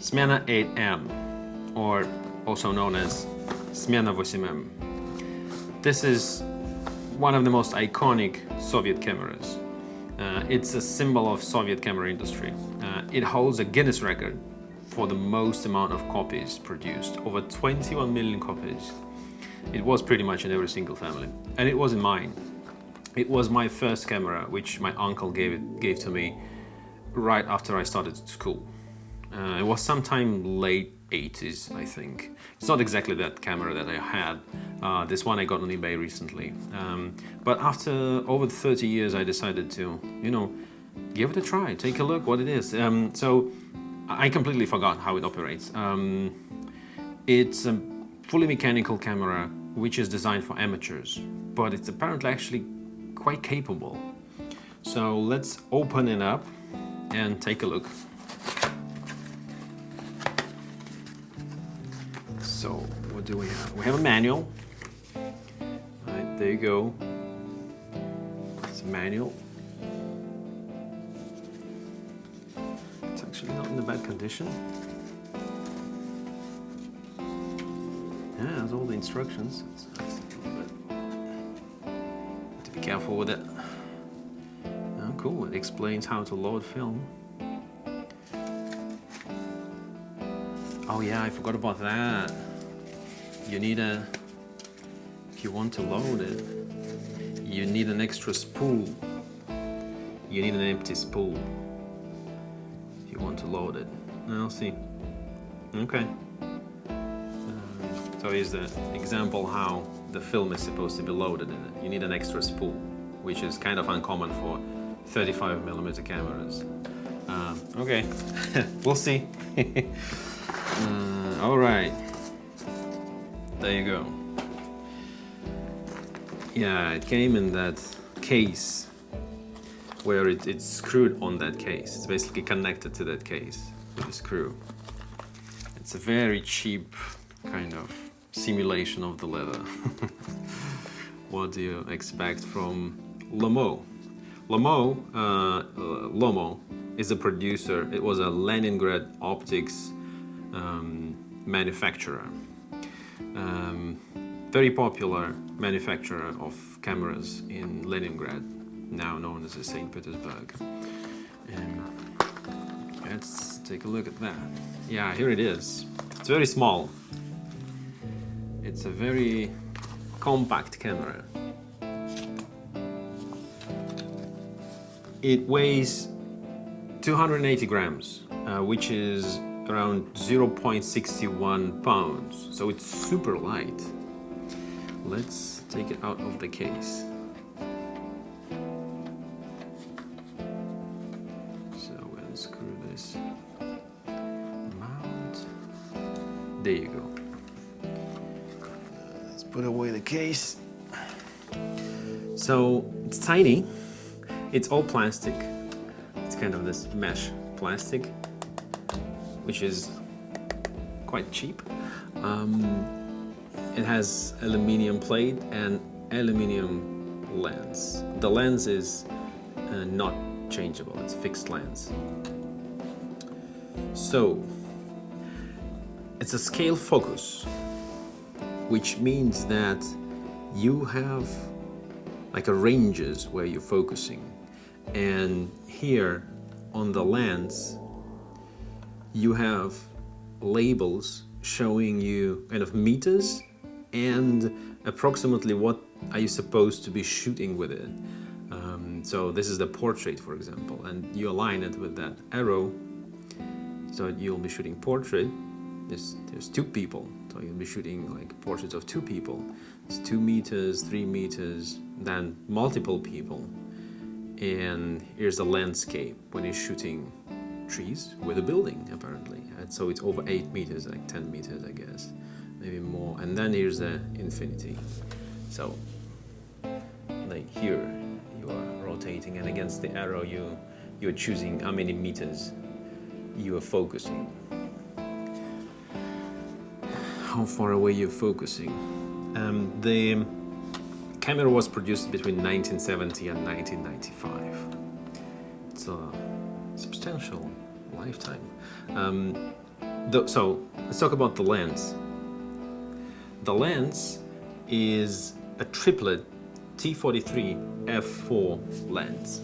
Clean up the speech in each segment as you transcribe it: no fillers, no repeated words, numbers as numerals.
Zmiana 8M, or also known as Zmiana 8M. This is one of the most iconic Soviet cameras. It's a symbol of Soviet camera industry. It holds a Guinness Record for the most amount of copies produced, over 21 million copies. It was pretty much in every single family, and it wasn't mine. It was my first camera, which my uncle gave to me right after I started school. It was sometime late 80s, I think. It's not exactly that camera that I had. This one I got on eBay recently. But after over 30 years, I decided to, give it a try, take a look what it is. So I completely forgot how it operates. It's a fully mechanical camera, which is designed for amateurs, but it's apparently actually quite capable. So let's open it up and take a look. So what do we have? We have a manual. All right, there you go. It's a manual. It's actually not in a bad condition. Yeah, it has all the instructions. It's a little bit. Have to be careful with it. Oh, cool. It explains how to load film. Oh yeah, I forgot about that. You need if you want to load it, you need an extra spool. You need an empty spool if you want to load it. I'll see. Okay. So here's the example how the film is supposed to be loaded in it. You need an extra spool, which is kind of uncommon for 35mm cameras. Okay, we'll see. All right, there you go. Yeah, it came in that case where it's screwed on that case. It's basically connected to that case with a screw. It's a very cheap kind of simulation of the leather. What do you expect from Lomo? Lomo is a producer. It was a Leningrad optics manufacturer. Very popular manufacturer of cameras in Leningrad, now known as St. Petersburg. And let's take a look at that. Yeah, here it is. It's very small. It's a very compact camera. It weighs 280 grams, which is around 0.61 pounds. So it's super light. Let's take it out of the case. So we'll unscrew this mount. There you go. Let's put away the case. So it's tiny. It's all plastic. It's kind of this mesh plastic, which is quite cheap. It has aluminum plate and aluminum lens. The lens is not changeable, it's fixed lens. So it's a scale focus, which means that you have like a ranges where you're focusing. And here on the lens, you have labels showing you kind of meters and approximately what are you supposed to be shooting with it. So this is the portrait, for example, and you align it with that arrow. So you'll be shooting portrait. There's two people, so you'll be shooting like portraits of two people. It's 2 meters, 3 meters, then multiple people. And here's the landscape when you're shooting trees with a building, apparently. And so it's over 8 meters, like 10 meters, I guess, maybe more. And then here's the infinity. So like here you are rotating, and against the arrow you're choosing how many meters you are focusing, how far away you're focusing. The camera was produced between 1970 and 1995. It's a substantial lifetime. So let's talk about the lens. The lens is a triplet T43 f4 lens.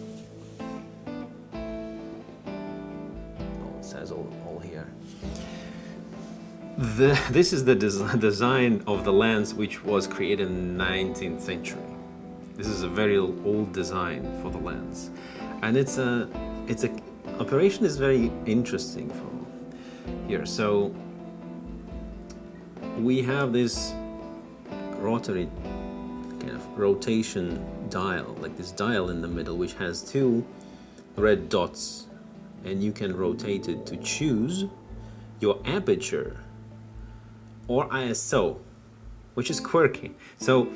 It says all here. This is the design of the lens which was created in the 19th century. This is a very old design for the lens, and it's a operation is very interesting from here. So we have this rotary kind of rotation dial, like this dial in the middle, which has two red dots, and you can rotate it to choose your aperture or ISO, which is quirky. So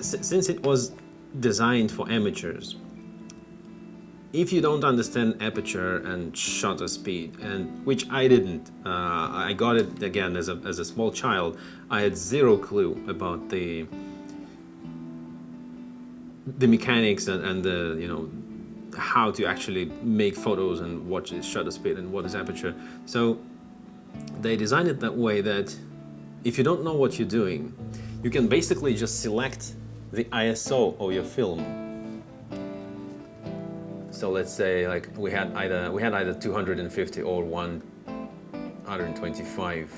since it was designed for amateurs, if you don't understand aperture and shutter speed, and which I didn't, I got it again as a small child. I had zero clue about the mechanics and the, you know, how to actually make photos and what is shutter speed and what is aperture. So they designed it that way that if you don't know what you're doing, you can basically just select the ISO of your film. So let's say like we had either 250 or 125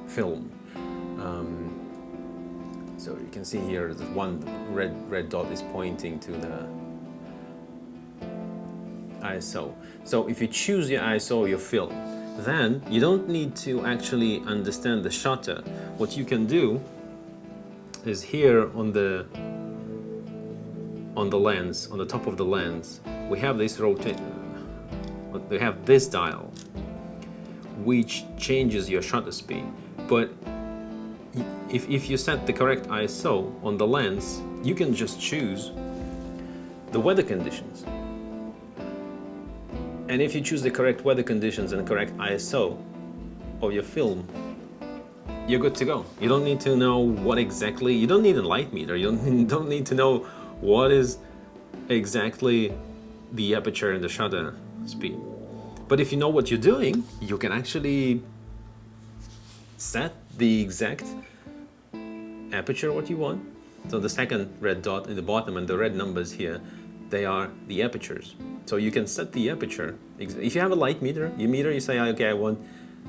film. So you can see here that one red dot is pointing to the ISO. So if you choose your ISO, your film, then you don't need to actually understand the shutter. What you can do is here on the lens, on the top of the lens, we have this we have this dial, which changes your shutter speed. But if you set the correct ISO on the lens, you can just choose the weather conditions. And if you choose the correct weather conditions and the correct ISO of your film, you're good to go. You don't need to know what exactly, you don't need a light meter, you don't need to know what is exactly the aperture and the shutter speed. But if you know what you're doing, you can actually set the exact aperture what you want. So the second red dot in the bottom and the red numbers here, they are the apertures. So you can set the aperture. If you have a light meter, you say, okay, I want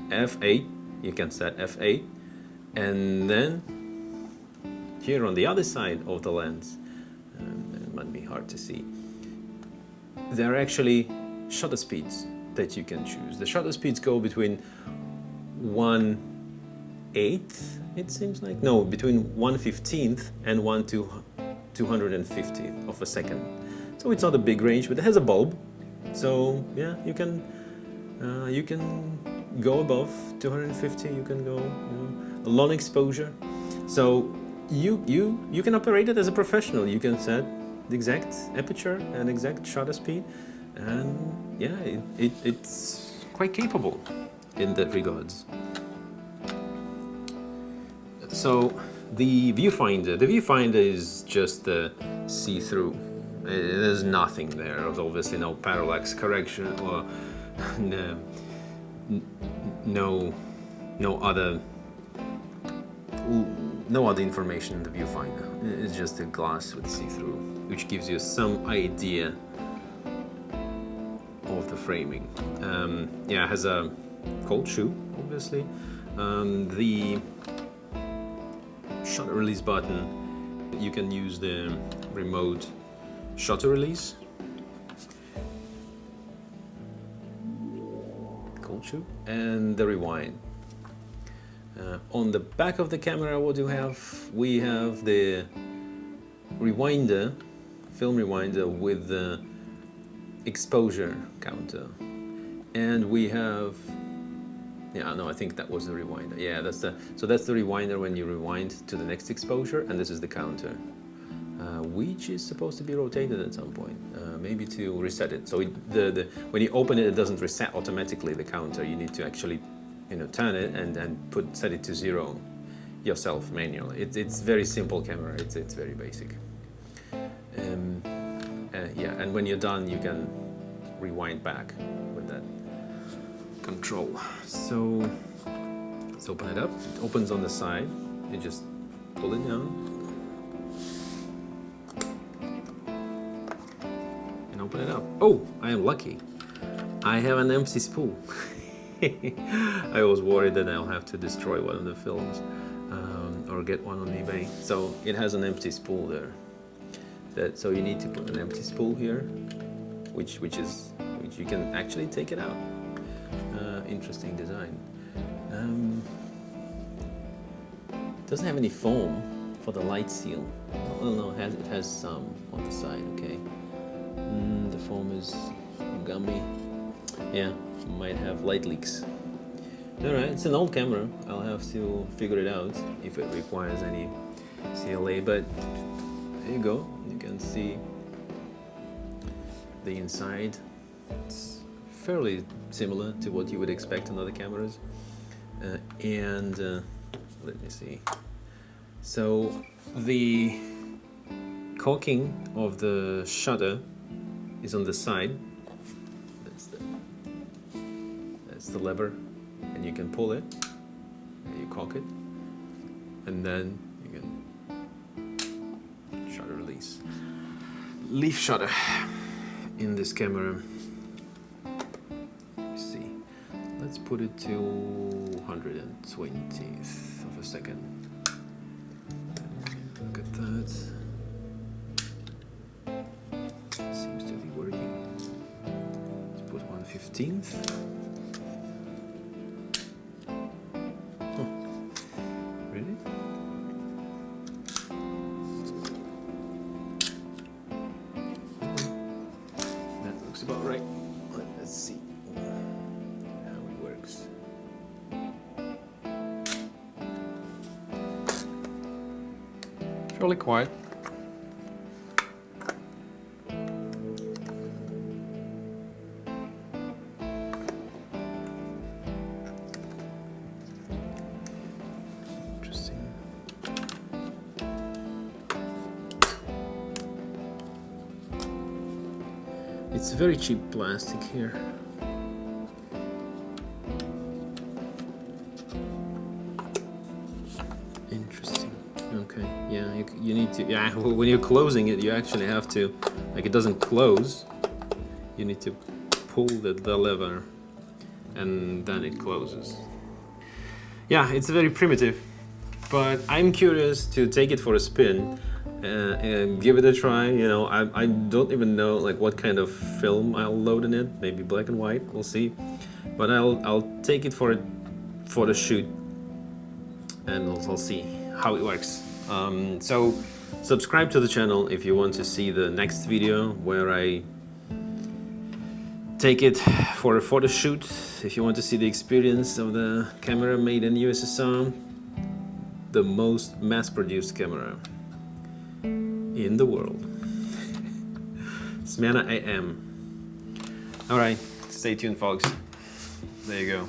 f8, you can set f8. And then here on the other side of the lens, it might be hard to see, there are actually shutter speeds that you can choose. The shutter speeds go between 1/8, it seems like, no, between 1/15th and 1/250th of a second. So it's not a big range, but it has a bulb. So yeah, you can go above 250. You can go, a long exposure. So you can operate it as a professional. You can set the exact aperture and exact shutter speed, and yeah, it's quite capable in that regards. So the viewfinder is just the see-through. There's nothing there. There's obviously no parallax correction or no other information in the viewfinder. It's just a glass with see-through, which gives you some idea of the framing. Yeah, it has a cold shoe, obviously. The shutter release button, you can use the remote shutter release. Cold shoe. And the rewind. On the back of the camera, what do we have? We have the rewinder, film rewinder with the exposure counter. And we have, yeah, no, I think that was the rewinder. Yeah, that's the rewinder when you rewind to the next exposure, and this is the counter, which is supposed to be rotated at some point, maybe to reset it. So when you open it, it doesn't reset automatically, the counter. You need to actually, turn it and set it to 0 yourself manually. It's very simple camera. It's very basic. Yeah, and when you're done, you can rewind back with that. control. So let's open it up. It opens on the side. You just pull it down and open it up. Oh, I am lucky. I have an empty spool. I was worried that I'll have to destroy one of the films or get one on eBay. So it has an empty spool there. So you need to put an empty spool here, which you can actually take it out. Interesting design. It doesn't have any foam for the light seal. Oh no, it has some on the side. Okay. The foam is gummy. Yeah, might have light leaks. Alright, it's an old camera. I'll have to figure it out if it requires any CLA, but there you go. You can see the inside. It's fairly similar to what you would expect on other cameras. Let me see. So the cocking of the shutter is on the side. That's the lever, and you can pull it, and you cock it, and then you can shutter release. Leaf shutter in this camera. Let's see. Let's put it to 120th of a second. Look at that. Seems to be working. Let's put 1/15th. Really? That looks about right. Let's see how it works. Fairly quiet. Interesting. It's very cheap plastic here. Interesting. Okay. Yeah, you need to. Yeah, when you're closing it, you actually have to. Like, it doesn't close. You need to pull the lever, and then it closes. Yeah, it's very primitive, but I'm curious to take it for a spin and give it a try. You know, I don't even know like what kind of film I'll load in it. Maybe black and white. We'll see. But I'll take it for the shoot, and I'll see how it works. So subscribe to the channel if you want to see the next video where I take it for a photo shoot. If you want to see the experience of the camera made in USSR, the most mass-produced camera in the world. Smena AM. All right, stay tuned, folks. There you go.